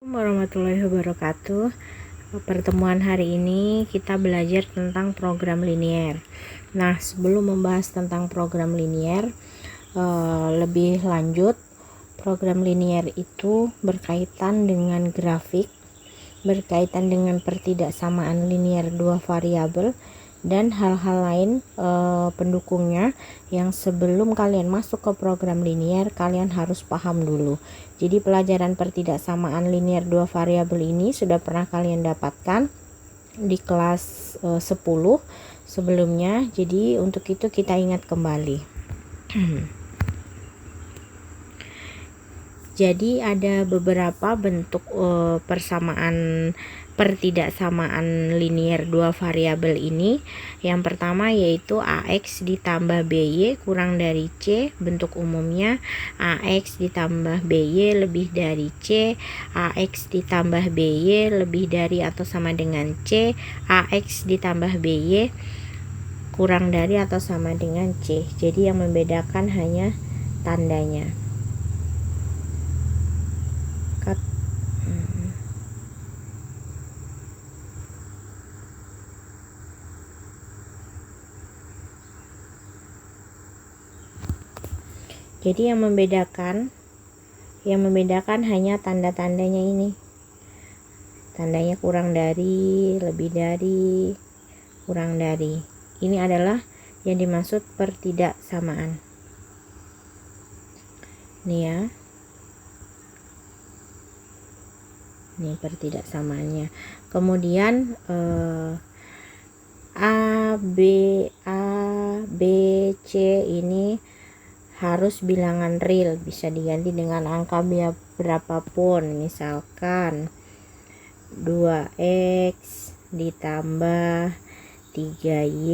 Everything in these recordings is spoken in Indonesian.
Warahmatullahi wabarakatuh. Pertemuan hari ini kita belajar tentang program linier. Nah, sebelum membahas tentang program linier lebih lanjut, program linier itu berkaitan dengan grafik, berkaitan dengan pertidaksamaan linier dua variabel dan hal-hal lain pendukungnya yang sebelum kalian masuk ke program linier kalian harus paham dulu. Jadi pelajaran pertidaksamaan linier dua variabel ini sudah pernah kalian dapatkan di kelas 10 sebelumnya. Jadi untuk itu kita ingat kembali. Jadi ada beberapa bentuk persamaan pertidaksamaan linier dua variabel ini. Yang pertama yaitu AX ditambah BY kurang dari C. Bentuk umumnya AX ditambah BY lebih dari C, AX ditambah BY lebih dari atau sama dengan C, AX ditambah BY kurang dari atau sama dengan C. Jadi yang membedakan hanya tandanya. Jadi yang membedakan hanya tanda-tandanya ini. Tandanya kurang dari, lebih dari, kurang dari. Ini adalah yang dimaksud pertidaksamaan. Nih ya. Ini pertidaksamaannya. Kemudian A, B, C ini harus bilangan real, bisa diganti dengan angka berapapun, misalkan 2x ditambah 3y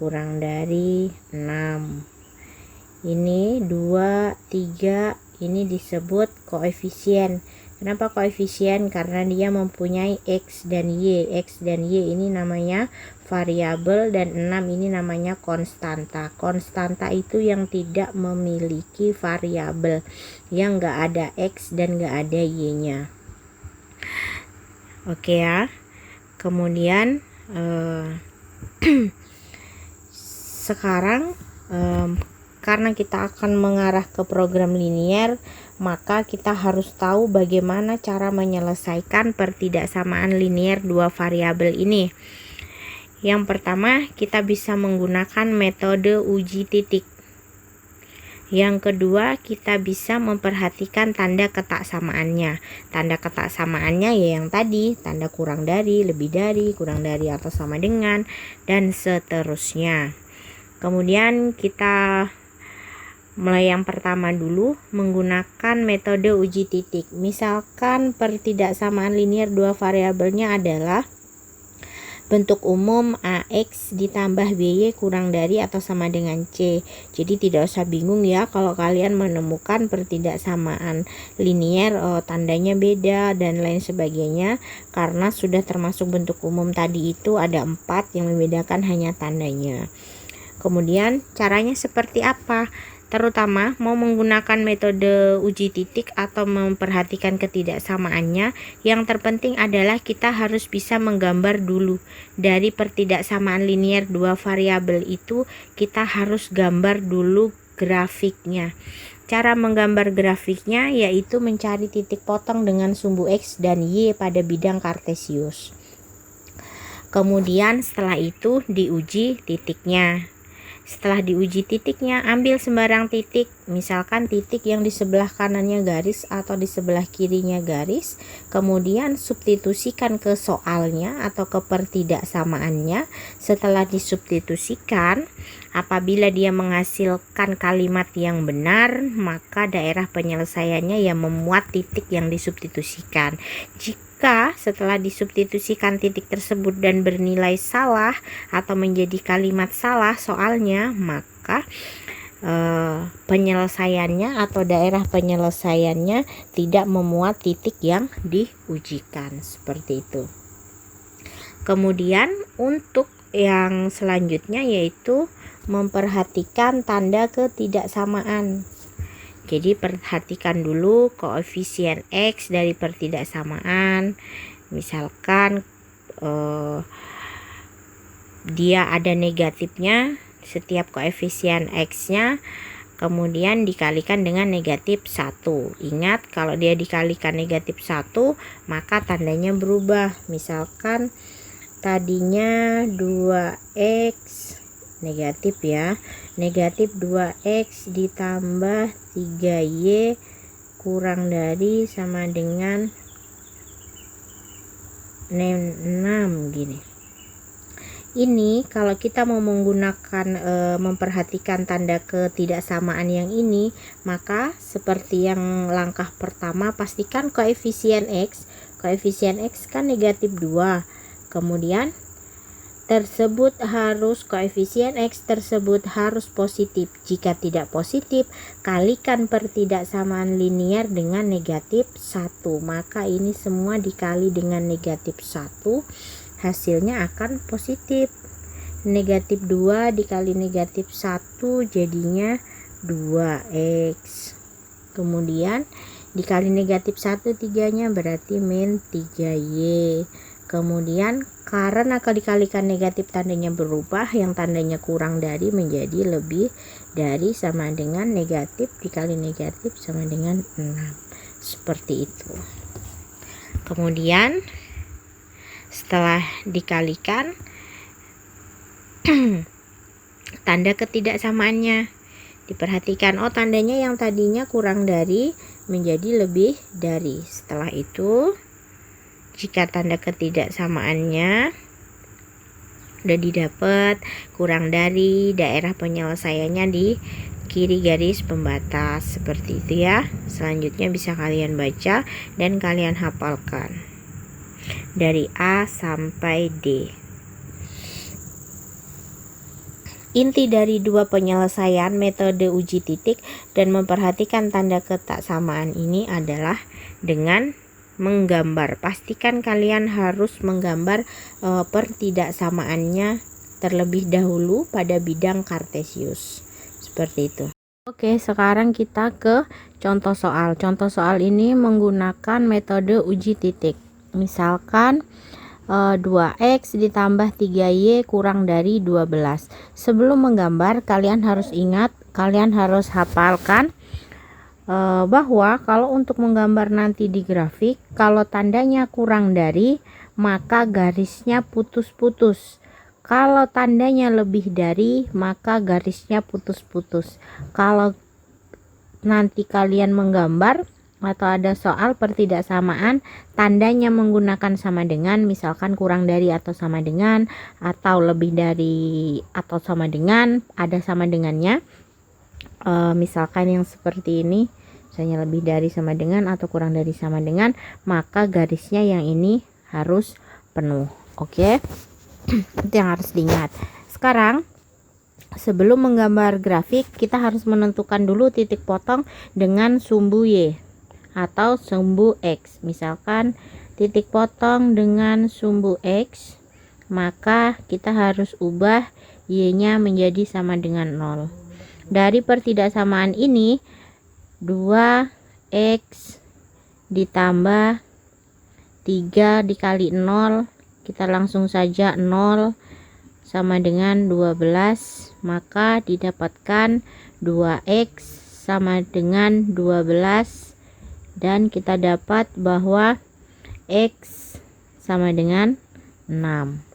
kurang dari 6. Ini 2, 3 ini disebut koefisien. Kenapa koefisien? Karena dia mempunyai x dan y. X dan y ini namanya variabel dan 6 ini namanya konstanta. Konstanta itu yang tidak memiliki variabel, yang enggak ada x dan enggak ada y-nya. Oke ya. Kemudian sekarang karena kita akan mengarah ke program linier, maka kita harus tahu bagaimana cara menyelesaikan pertidaksamaan linier dua variabel ini. Yang pertama, kita bisa menggunakan metode uji titik. Yang kedua, kita bisa memperhatikan tanda ketaksamaannya. Tanda ketaksamaannya ya yang tadi, tanda kurang dari, lebih dari, kurang dari atau sama dengan, dan seterusnya. Kemudian kita mulai yang pertama dulu menggunakan metode uji titik. Misalkan pertidaksamaan linier dua variabelnya adalah bentuk umum AX ditambah BY kurang dari atau sama dengan C. Jadi tidak usah bingung ya kalau kalian menemukan pertidaksamaan linier tandanya beda dan lain sebagainya, karena sudah termasuk bentuk umum tadi itu ada 4 yang membedakan hanya tandanya. Kemudian caranya seperti apa? Terutama mau menggunakan metode uji titik atau memperhatikan ketidaksamaannya, yang terpenting adalah kita harus bisa menggambar dulu. Dari pertidaksamaan linier dua variabel itu kita harus gambar dulu grafiknya. Cara menggambar grafiknya yaitu mencari titik potong dengan sumbu X dan Y pada bidang kartesius. Kemudian setelah itu diuji titiknya. Setelah diuji titiknya, ambil sembarang titik, misalkan titik yang di sebelah kanannya garis atau di sebelah kirinya garis, kemudian substitusikan ke soalnya atau ke pertidaksamaannya. Setelah disubstitusikan, apabila dia menghasilkan kalimat yang benar, maka daerah penyelesaiannya yang memuat titik yang disubstitusikan. Jika setelah disubstitusikan titik tersebut dan bernilai salah atau menjadi kalimat salah soalnya, maka penyelesaiannya atau daerah penyelesaiannya tidak memuat titik yang diujikan, seperti itu. Kemudian untuk yang selanjutnya yaitu memperhatikan tanda ketidaksamaan. Jadi perhatikan dulu koefisien X dari pertidaksamaan. Misalkan dia ada negatifnya, setiap koefisien X-nya kemudian dikalikan dengan negatif 1. Ingat, kalau dia dikalikan negatif 1 maka tandanya berubah. Misalkan tadinya 2X negatif ya, negatif 2X ditambah 3Y kurang dari sama dengan 6 gini. Ini kalau kita mau menggunakan memperhatikan tanda ketidaksamaan yang ini, maka seperti yang langkah pertama, pastikan koefisien X kan negatif 2. Kemudian koefisien X tersebut harus positif. Jika tidak positif, kalikan pertidaksamaan linier dengan negatif 1. Maka ini semua dikali dengan negatif 1, hasilnya akan positif. Negatif 2 dikali negatif 1 jadinya 2X. Kemudian dikali negatif 1 3-nya berarti min 3Y. Kemudian karena kalau dikalikan negatif tandanya berubah, yang tandanya kurang dari menjadi lebih dari sama dengan negatif dikali negatif sama dengan 6. Seperti itu. Kemudian setelah dikalikan tanda ketidaksamaannya diperhatikan, oh tandanya yang tadinya kurang dari menjadi lebih dari. Setelah itu jika tanda ketidaksamaannya udah didapat, kurang dari, daerah penyelesaiannya di kiri garis pembatas, seperti itu ya. Selanjutnya bisa kalian baca dan kalian hafalkan dari A sampai D. Inti dari dua penyelesaian metode uji titik dan memperhatikan tanda ketaksamaan ini adalah dengan menggambar. Pastikan kalian harus menggambar pertidaksamaannya terlebih dahulu pada bidang kartesius. Seperti itu. Oke, sekarang kita ke contoh soal. Contoh soal ini menggunakan metode uji titik. Misalkan 2X ditambah 3Y kurang dari 12. Sebelum menggambar, kalian harus ingat, kalian harus hafalkan bahwa kalau untuk menggambar nanti di grafik, kalau tandanya kurang dari, maka garisnya putus-putus. Kalau tandanya lebih dari, maka garisnya putus-putus. Kalau nanti kalian menggambar atau ada soal pertidaksamaan, tandanya menggunakan sama dengan, misalkan kurang dari atau sama dengan, atau lebih dari atau sama dengan, ada sama dengannya. Misalkan yang seperti ini, misalnya lebih dari sama dengan atau kurang dari sama dengan, maka garisnya yang ini harus penuh. Oke, itu yang harus diingat. Sekarang sebelum menggambar grafik, kita harus menentukan dulu titik potong dengan sumbu Y atau sumbu X. Misalkan titik potong dengan sumbu X, maka kita harus ubah Y-nya menjadi sama dengan 0. Dari pertidaksamaan ini 2X ditambah 3 dikali 0, kita langsung saja 0 sama dengan 12, maka didapatkan 2X sama dengan 12, dan kita dapat bahwa X sama dengan 6.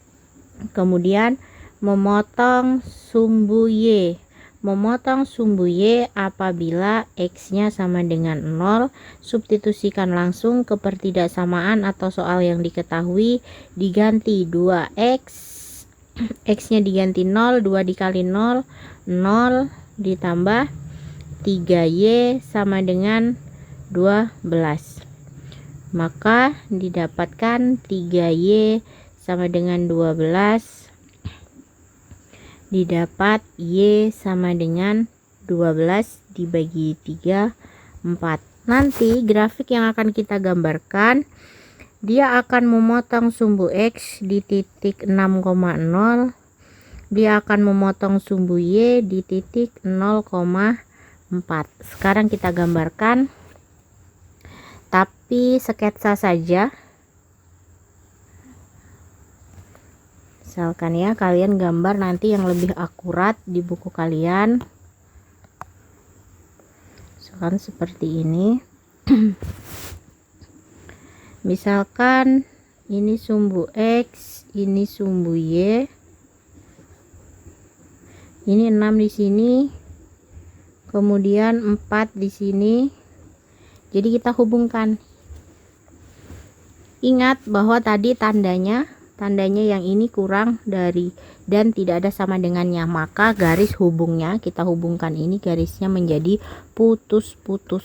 Kemudian memotong sumbu Y. Memotong sumbu Y apabila X-nya sama dengan 0, substitusikan langsung ke pertidaksamaan atau soal yang diketahui, diganti 2X, X-nya diganti 0, 2 dikali 0, 0 ditambah 3Y sama dengan 12. Maka didapatkan 3Y sama dengan 12, didapat Y sama dengan 12 dibagi 3, 4. Nanti grafik yang akan kita gambarkan, dia akan memotong sumbu X di titik 6,0, dia akan memotong sumbu Y di titik 0,4. 4. Sekarang kita gambarkan, tapi sketsa saja. Misalkan ya, kalian gambar nanti yang lebih akurat di buku kalian. Misalkan seperti ini. Misalkan ini sumbu X, ini sumbu Y. Ini 6 di sini. Kemudian 4 di sini. Jadi kita hubungkan. Ingat bahwa tadi tandanya yang ini kurang dari dan tidak ada sama dengannya, maka garis hubungnya kita hubungkan, ini garisnya menjadi putus-putus.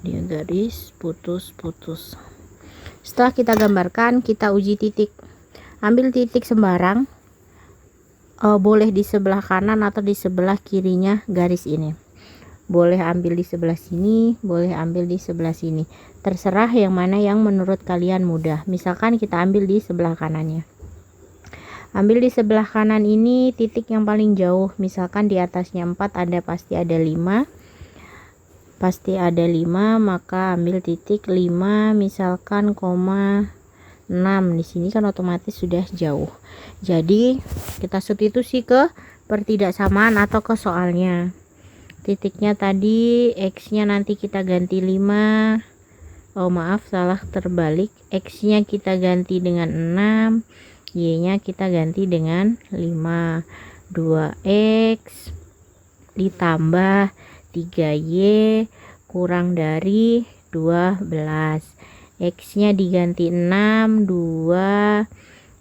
Dia garis putus-putus. Setelah kita gambarkan, kita uji titik. Ambil titik sembarang, boleh di sebelah kanan atau di sebelah kirinya garis ini. Boleh ambil di sebelah sini, boleh ambil di sebelah sini. Terserah yang mana yang menurut kalian mudah. Misalkan kita ambil di sebelah kanannya. Ambil di sebelah kanan ini titik yang paling jauh. Misalkan di atasnya 4 ada, pasti ada 5. Pasti ada 5, maka ambil titik 5, misalkan koma 6. Di sini kan otomatis sudah jauh. Jadi kita substitusi ke pertidaksamaan atau ke soalnya. Titiknya tadi X nya nanti kita ganti 5. Oh maaf, salah, terbalik. X nya kita ganti dengan 6, Y nya kita ganti dengan 5. 2X ditambah 3Y kurang dari 12. X nya diganti 6, 2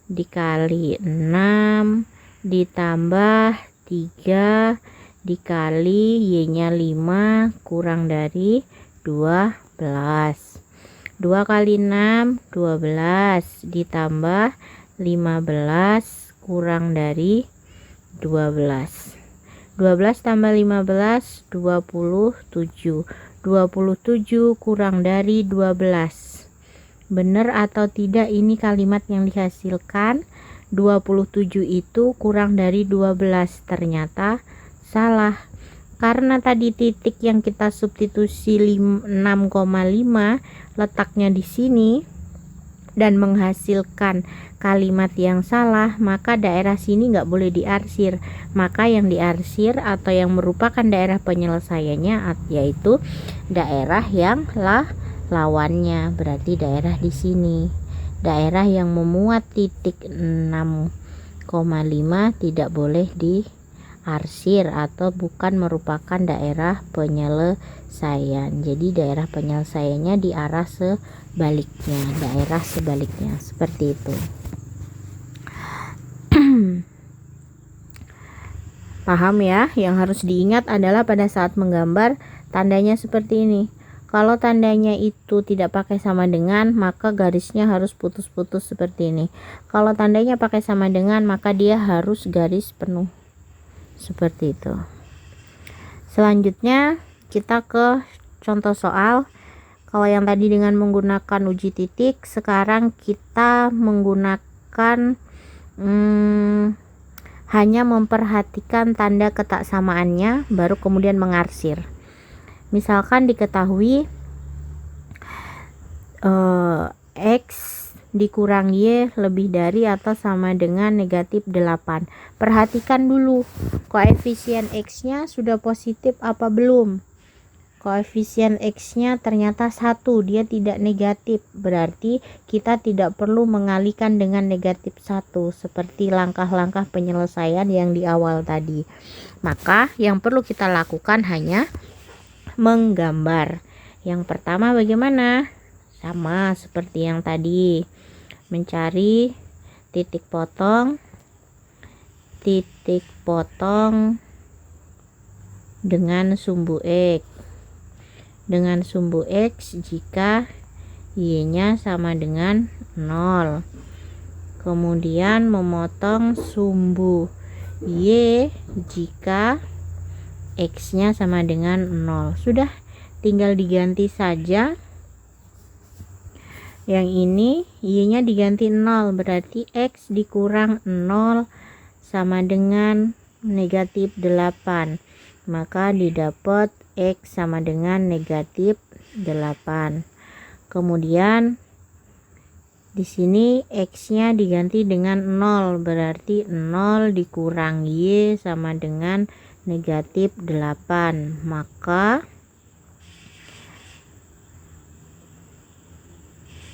dikali 6 ditambah 3 dikali Y nya 5 kurang dari 12. 2 kali 6 12 ditambah 15 kurang dari 12. 12 tambah 15 27. 27 kurang dari 12. Benar atau tidak ini kalimat yang dihasilkan? 27 itu kurang dari 12. Ternyata salah. Karena tadi titik yang kita substitusi 6,5 letaknya di sini dan menghasilkan kalimat yang salah, maka daerah sini nggak boleh diarsir. Maka yang diarsir atau yang merupakan daerah penyelesaiannya yaitu daerah yang lawannya, berarti daerah di sini. Daerah yang memuat titik 6,5 tidak boleh diarsir atau bukan merupakan daerah penyelesaian. Jadi daerah penyelesaiannya di arah sebaliknya, daerah sebaliknya, seperti itu. Paham ya? Yang harus diingat adalah pada saat menggambar tandanya seperti ini. Kalau tandanya itu tidak pakai sama dengan, maka garisnya harus putus-putus seperti ini. Kalau tandanya pakai sama dengan, maka dia harus garis penuh. Seperti itu. Selanjutnya kita ke contoh soal. Kalau yang tadi dengan menggunakan uji titik, sekarang kita menggunakan hanya memperhatikan tanda ketaksamaannya, baru kemudian mengarsir. Misalkan diketahui X dikurang Y lebih dari atau sama dengan negatif 8. Perhatikan dulu koefisien X nya sudah positif apa belum. Koefisien X nya ternyata 1, dia tidak negatif, berarti kita tidak perlu mengalihkan dengan negatif 1 seperti langkah-langkah penyelesaian yang di awal tadi. Maka yang perlu kita lakukan hanya menggambar. Yang pertama bagaimana? Sama seperti yang tadi, mencari titik potong dengan sumbu X jika Y nya sama dengan 0. Kemudian memotong sumbu Y jika X nya sama dengan 0. Sudah, tinggal diganti saja Yang ini Y-nya diganti 0, berarti X dikurang 0 sama dengan negatif 8. Maka didapat X sama dengan negatif 8. Kemudian di sini X-nya diganti dengan 0, berarti 0 dikurang Y sama dengan negatif 8. Maka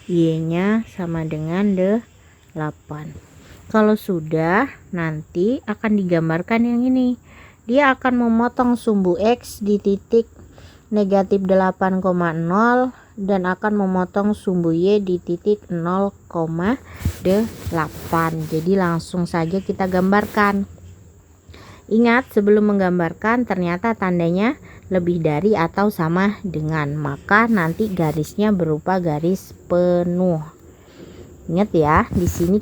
Y-nya sama dengan 8. Kalau sudah, nanti akan digambarkan yang ini. Dia akan memotong sumbu X di titik negatif 8,0 dan akan memotong sumbu Y di titik 0,8. Jadi langsung saja kita gambarkan. Ingat, sebelum menggambarkan ternyata tandanya lebih dari atau sama dengan, maka nanti garisnya berupa garis penuh. Ingat ya, di sini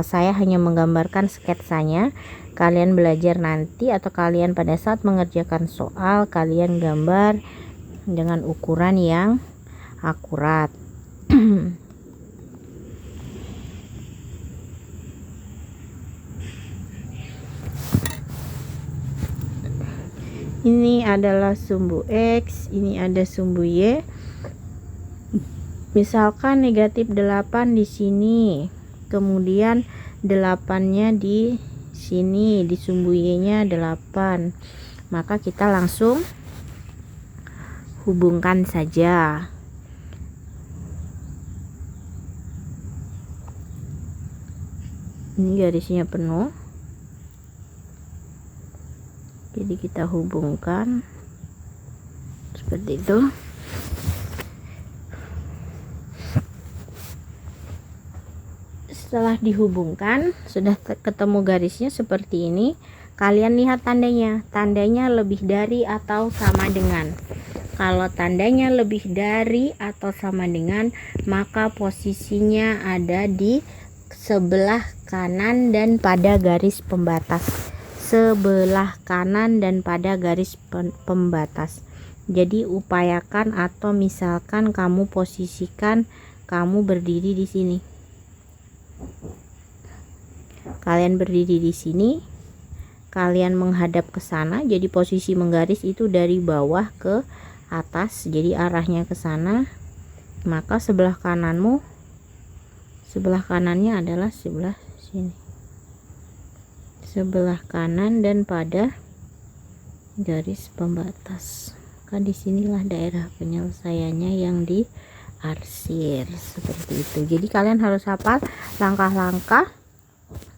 saya hanya menggambarkan sketsanya. Kalian belajar nanti atau kalian pada saat mengerjakan soal, kalian gambar dengan ukuran yang akurat. Ini adalah sumbu X, ini ada sumbu Y. Misalkan negatif 8 di sini, kemudian 8-nya di sini, di sumbu Y-nya 8. Maka kita langsung hubungkan saja. Ini garisnya penuh. Jadi kita hubungkan seperti itu. Setelah dihubungkan, sudah ketemu garisnya seperti ini. Kalian lihat tandanya. Tandanya lebih dari atau sama dengan. Kalau tandanya lebih dari atau sama dengan, maka posisinya ada di sebelah kanan dan pada garis pembatas. Sebelah kanan dan pada garis pembatas. Jadi upayakan, atau misalkan kamu posisikan kamu berdiri di sini. Kalian berdiri di sini, kalian menghadap ke sana. Jadi posisi menggaris itu dari bawah ke atas, jadi arahnya ke sana. Maka sebelah kananmu, sebelah kanannya adalah sebelah sini, sebelah kanan dan pada garis pembatas. Maka disinilah daerah penyelesaiannya yang diarsir seperti itu. Jadi kalian harus hafal langkah-langkah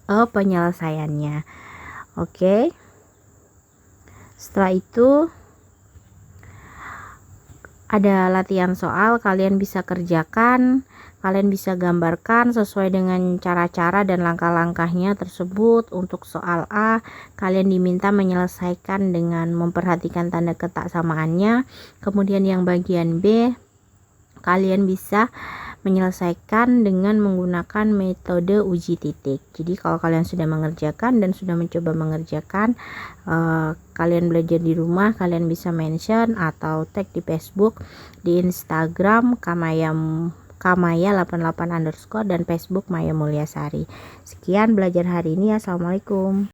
penyelesaiannya. Oke. Setelah itu ada latihan soal, kalian bisa kerjakan. Kalian bisa gambarkan sesuai dengan cara-cara dan langkah-langkahnya tersebut. Untuk soal A, kalian diminta menyelesaikan dengan memperhatikan tanda ketaksamaannya. Kemudian yang bagian B, kalian bisa menyelesaikan dengan menggunakan metode uji titik. Jadi kalau kalian sudah mengerjakan dan sudah mencoba mengerjakan, kalian belajar di rumah, kalian bisa mention atau tag di Facebook, di Instagram Kamaya88_ dan Facebook Maya Mulyasari. Sekian belajar hari ini. Assalamualaikum.